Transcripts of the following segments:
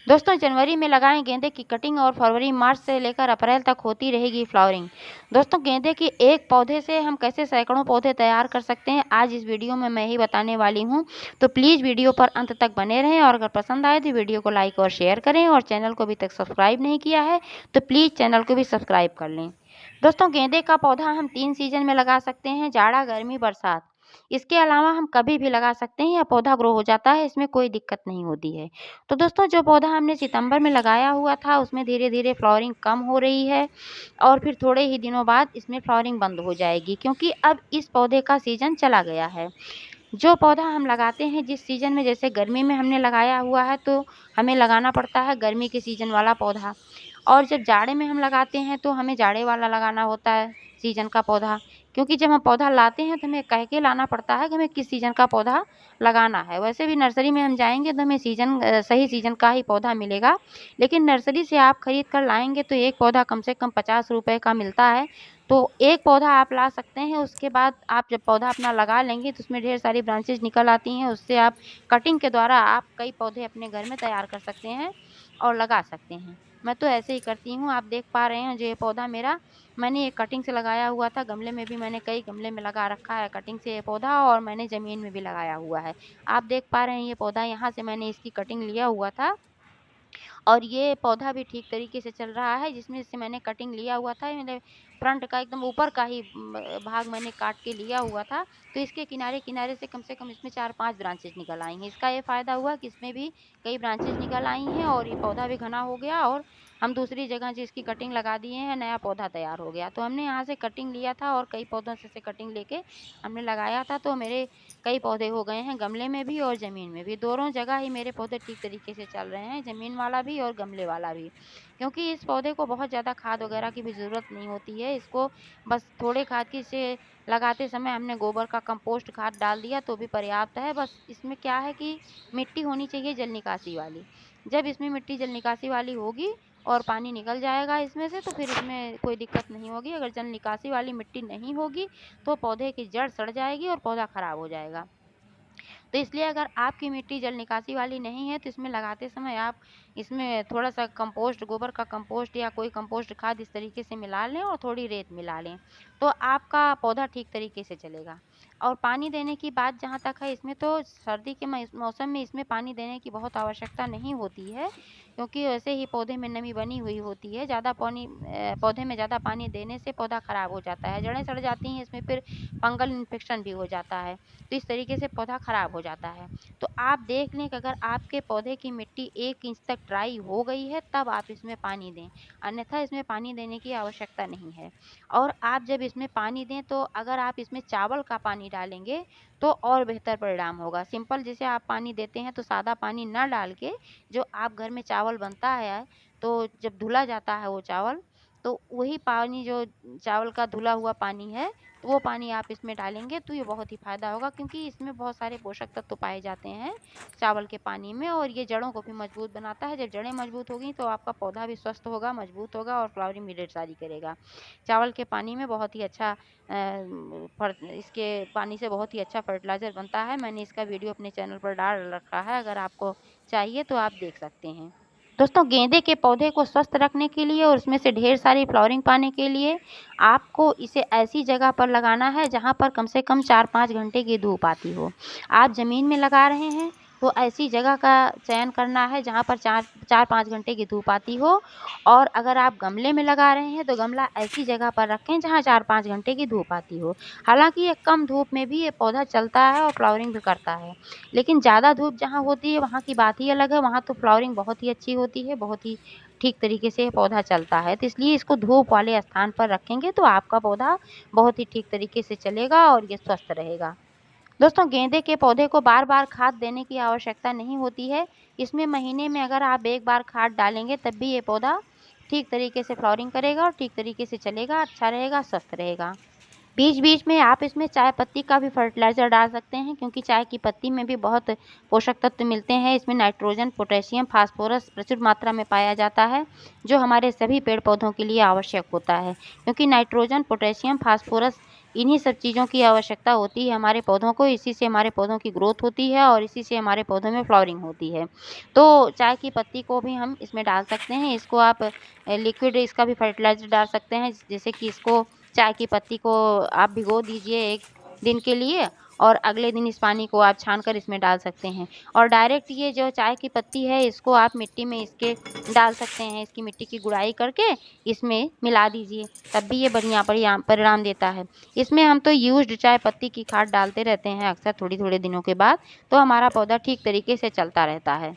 दोस्तों जनवरी में लगाएं गेंदे की कटिंग और फरवरी मार्च से लेकर अप्रैल तक होती रहेगी फ्लावरिंग। दोस्तों गेंदे की एक पौधे से हम कैसे सैकड़ों पौधे तैयार कर सकते हैं, आज इस वीडियो में मैं ही बताने वाली हूं। तो प्लीज़ वीडियो पर अंत तक बने रहें और अगर पसंद आए तो वीडियो को लाइक और शेयर करें और चैनल को अभी तक सब्सक्राइब नहीं किया है तो प्लीज़ चैनल को भी सब्सक्राइब कर लें। दोस्तों गेंदे का पौधा हम 3 सीजन में लगा सकते हैं, जाड़ा, गर्मी, बरसात। इसके अलावा हम कभी भी लगा सकते हैं, यह पौधा ग्रो हो जाता है, इसमें कोई दिक्कत नहीं होती है। तो दोस्तों जो पौधा हमने सितंबर में लगाया हुआ था उसमें धीरे-धीरे फ्लावरिंग कम हो रही है और फिर थोड़े ही दिनों बाद इसमें फ्लावरिंग बंद हो जाएगी क्योंकि अब इस पौधे का सीजन चला गया है। जो पौधा हम लगाते हैं जिस सीजन में, जैसे गर्मी में हमने लगाया हुआ है तो हमें लगाना पड़ता है गर्मी के सीजन वाला पौधा, और जब जाड़े में हम लगाते हैं तो हमें जाड़े वाला लगाना होता है सीजन का पौधा। क्योंकि जब हम पौधा लाते हैं तो हमें कह के लाना पड़ता है कि हमें किस सीजन का पौधा लगाना है। वैसे भी नर्सरी में हम जाएंगे तो हमें सही सीजन का ही पौधा मिलेगा, लेकिन नर्सरी से आप खरीद कर लाएंगे तो एक पौधा कम से कम 50 रुपए का मिलता है। तो एक पौधा आप ला सकते हैं, उसके बाद आप जब पौधा अपना लगा लेंगे तो उसमें ढेर सारी ब्रांचेज निकल आती हैं, उससे आप कटिंग के द्वारा आप कई पौधे अपने घर में तैयार कर सकते हैं और लगा सकते हैं। मैं तो ऐसे ही करती हूँ। आप देख पा रहे हैं जो ये पौधा मेरा, मैंने एक कटिंग से लगाया हुआ था, गमले में भी मैंने कई गमले में लगा रखा है कटिंग से ये पौधा, और मैंने ज़मीन में भी लगाया हुआ है। आप देख पा रहे हैं ये पौधा, यहाँ से मैंने इसकी कटिंग लिया हुआ था और ये पौधा भी ठीक तरीके से चल रहा है। जिसमें से मैंने कटिंग लिया हुआ था, मैंने फ्रंट का एकदम ऊपर का ही भाग मैंने काट के लिया हुआ था, तो इसके किनारे-किनारे से कम इसमें 4-5 ब्रांचेज़ निकल आई हैं। इसका ये फ़ायदा हुआ कि इसमें भी कई ब्रांचेज़ निकल आई हैं और ये पौधा भी घना हो गया और हम दूसरी जगह जिसकी कटिंग लगा दिए हैं, नया पौधा तैयार हो गया। तो हमने यहाँ से कटिंग लिया था और कई पौधों से कटिंग लेके हमने लगाया था, तो मेरे कई पौधे हो गए हैं गमले में भी और ज़मीन में भी। दोनों जगह ही मेरे पौधे ठीक तरीके से चल रहे हैं, ज़मीन वाला भी और गमले वाला भी। क्योंकि इस पौधे को बहुत ज़्यादा खाद वगैरह की भी ज़रूरत नहीं होती है। इसको बस थोड़े खाद की से लगाते समय हमने गोबर का कंपोस्ट खाद डाल दिया तो भी पर्याप्त है। बस इसमें क्या है कि मिट्टी होनी चाहिए जल निकासी वाली। जब इसमें मिट्टी जल निकासी वाली होगी और पानी निकल जाएगा इसमें से तो फिर इसमें कोई दिक्कत नहीं होगी। अगर जल निकासी वाली मिट्टी नहीं होगी तो पौधे की जड़ सड़ जाएगी और पौधा खराब हो जाएगा। तो इसलिए अगर आपकी मिट्टी जल निकासी वाली नहीं है तो इसमें लगाते समय आप इसमें थोड़ा-सा कंपोस्ट, गोबर का कंपोस्ट या कोई कंपोस्ट खाद इस तरीके से मिला लें और थोड़ी रेत मिला लें, तो आपका पौधा ठीक तरीके से चलेगा। और पानी देने की बात जहाँ तक है, इसमें तो सर्दी के मौसम में इसमें पानी देने की बहुत आवश्यकता नहीं होती है, क्योंकि वैसे ही पौधे में नमी बनी हुई होती है। पौधे में ज़्यादा पानी देने से पौधा खराब हो जाता है, जड़ें सड़ जाती हैं, इसमें फिर फंगल इन्फेक्शन भी हो जाता है। तो इस तरीके से पौधा खराब हो जाता है। तो आप देख लें कि अगर आपके पौधे की मिट्टी 1 इंच तक ड्राई हो गई है तब आप इसमें पानी दें, अन्यथा इसमें पानी देने की आवश्यकता नहीं है। और आप जब इसमें पानी दें तो अगर आप इसमें चावल का पानी डालेंगे तो और बेहतर परिणाम होगा। सिंपल जैसे आप पानी देते हैं तो सादा पानी ना डाल के, जो आप घर में चावल बनता है तो जब धुला जाता है वो चावल, तो वही पानी जो चावल का धुला हुआ पानी है, तो वो पानी आप इसमें डालेंगे तो ये बहुत ही फ़ायदा होगा, क्योंकि इसमें बहुत सारे पोषक तत्व पाए जाते हैं चावल के पानी में और ये जड़ों को भी मजबूत बनाता है। जब जड़ें मजबूत होगी तो आपका पौधा भी स्वस्थ होगा, मजबूत होगा और फ्लावरिंग भी ढेर सारी करेगा। चावल के पानी में बहुत ही अच्छा इसके पानी से बहुत ही अच्छा फर्टिलाइज़र बनता है। मैंने इसका वीडियो अपने चैनल पर डाल रखा है, अगर आपको चाहिए तो आप देख सकते हैं। दोस्तों गेंदे के पौधे को स्वस्थ रखने के लिए और उसमें से ढेर सारी फ्लावरिंग पाने के लिए आपको इसे ऐसी जगह पर लगाना है जहाँ पर कम से कम 4-5 घंटे की धूप आती हो। आप ज़मीन में लगा रहे हैं तो ऐसी जगह का चयन करना है जहाँ पर 4-5 घंटे की धूप आती हो, और अगर आप गमले में लगा रहे हैं तो गमला ऐसी जगह पर रखें जहाँ 4-5 घंटे की धूप आती हो। हालाँकि ये कम धूप में भी ये पौधा चलता है और फ्लावरिंग भी करता है, लेकिन ज़्यादा धूप जहाँ होती है वहाँ की बात ही अलग है, वहाँ तो फ्लावरिंग बहुत ही अच्छी होती है, बहुत ही ठीक तरीके से पौधा चलता है। तो इसलिए इसको धूप वाले स्थान पर रखेंगे तो आपका पौधा बहुत ही ठीक तरीके से चलेगा और ये स्वस्थ रहेगा। दोस्तों गेंदे के पौधे को बार-बार खाद देने की आवश्यकता नहीं होती है। इसमें महीने में अगर आप 1 बार खाद डालेंगे तब भी ये पौधा ठीक तरीके से फ्लावरिंग करेगा और ठीक तरीके से चलेगा, अच्छा रहेगा, स्वस्थ रहेगा। बीच-बीच में आप इसमें चाय पत्ती का भी फर्टिलाइज़र डाल सकते हैं, क्योंकि चाय की पत्ती में भी बहुत पोषक तत्व मिलते हैं। इसमें नाइट्रोजन, पोटेशियम, फास्फोरस प्रचुर मात्रा में पाया जाता है, जो हमारे सभी पेड़-पौधों के लिए आवश्यक होता है। क्योंकि नाइट्रोजन, पोटेशियम, फास्फोरस इन्हीं सब चीज़ों की आवश्यकता होती है हमारे पौधों को। इसी से हमारे पौधों की ग्रोथ होती है और इसी से हमारे पौधों में फ्लावरिंग होती है। तो चाय की पत्ती को भी हम इसमें डाल सकते हैं। इसको आप लिक्विड इसका भी फर्टिलाइज़र डाल सकते हैं, जैसे कि इसको चाय की पत्ती को आप भिगो दीजिए 1 दिन के लिए और अगले दिन इस पानी को आप छान कर इसमें डाल सकते हैं। और डायरेक्ट ये जो चाय की पत्ती है इसको आप मिट्टी में इसके डाल सकते हैं। इसकी मिट्टी की गुड़ाई करके इसमें मिला दीजिए, तब भी ये बढ़िया परिणाम देता है। इसमें हम तो यूज्ड चाय पत्ती की खाद डालते रहते हैं अक्सर थोड़े-थोड़े दिनों के बाद, तो हमारा पौधा ठीक तरीके से चलता रहता है।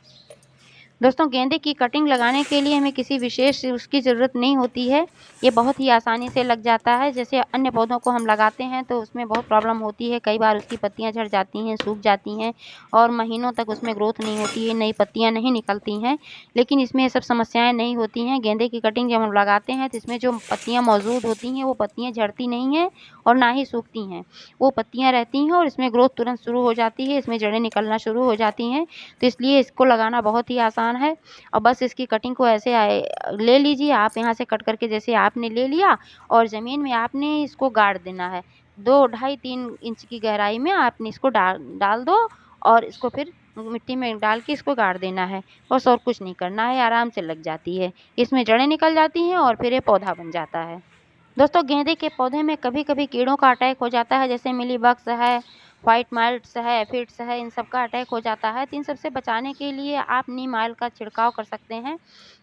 दोस्तों, गेंदे की कटिंग लगाने के लिए हमें किसी विशेष उसकी ज़रूरत नहीं होती है। ये बहुत ही आसानी से लग जाता है। जैसे अन्य पौधों को हम लगाते हैं तो उसमें बहुत प्रॉब्लम होती है। कई बार उसकी पत्तियाँ झड़ जाती हैं, सूख जाती हैं और महीनों तक उसमें ग्रोथ नहीं होती है, नई पत्तियाँ नहीं निकलती हैं। लेकिन इसमें ये सब समस्याएँ नहीं होती हैं। गेंदे की कटिंग जब हम लगाते हैं तो इसमें जो पत्तियाँ मौजूद होती हैं वो पत्तियाँ झड़ती नहीं हैं और ना ही सूखती हैं। वो पत्तियाँ रहती हैं और इसमें ग्रोथ तुरंत शुरू हो जाती है, इसमें जड़ें निकलना शुरू हो जाती हैं। तो इसलिए इसको लगाना बहुत ही आसान है और बस इसकी कटिंग को ऐसे ले लीजिए आप यहाँ से कट करके, जैसे आपने ले लिया और ज़मीन में आपने इसको गाड़ देना है। 2 ढाई 3 इंच की गहराई में आपने इसको डाल दो और इसको फिर मिट्टी में डाल के इसको गाड़ देना है। बस और कुछ नहीं करना है, आराम से लग जाती है। इसमें जड़ें निकल जाती हैं और फिर ये पौधा बन जाता है। दोस्तों, गेंदे के पौधे में कभी-कभी कीड़ों का अटैक हो जाता है, जैसे मिलीबग्स है, व्हाइट माइट्स है, एफिड्स है, इन सब का अटैक हो जाता है। तो इन सब से बचाने के लिए आप नीम ऑयल का छिड़काव कर सकते हैं।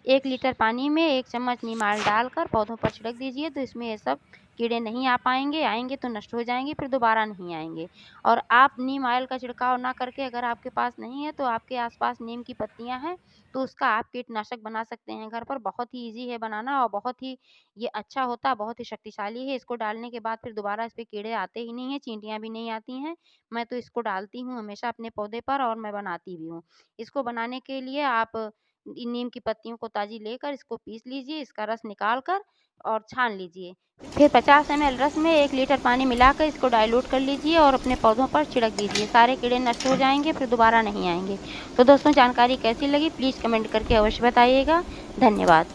1 लीटर पानी में 1 चम्मच नीम ऑयल डालकर पौधों पर छिड़क दीजिए, तो इसमें ये सब कीड़े नहीं आ पाएँगे, आएँगे तो नष्ट हो जाएँगे, फिर दोबारा नहीं आएँगे। और आप नीम ऑयल का छिड़काव ना करके अगर आपके पास नहीं है, तो आपके आस-पास नीम की पत्तियाँ हैं, तो उसका आप कीटनाशक बना सकते हैं घर पर। बहुत ही ईज़ी है बनाना और बहुत ही ये अच्छा होता है, बहुत ही शक्तिशाली है। इसको डालने के बाद फिर दोबारा इस पे कीड़े आते ही नहीं हैं, चींटियाँ भी नहीं आती हैं। मैं तो इसको डालती हूँ हमेशा अपने पौधे पर और मैं बनाती भी हूँ। इसको बनाने के लिए आप नीम की पत्तियों को ताज़ी लेकर इसको पीस लीजिए, इसका रस निकाल कर और छान लीजिए। फिर 50 ml रस में 1 लीटर पानी मिलाकर इसको डाइल्यूट कर लीजिए और अपने पौधों पर छिड़क दीजिए। सारे कीड़े नष्ट हो जाएँगे, फिर दोबारा नहीं आएँगे। तो दोस्तों, जानकारी कैसी लगी प्लीज़ कमेंट करके अवश्य बताइएगा। धन्यवाद।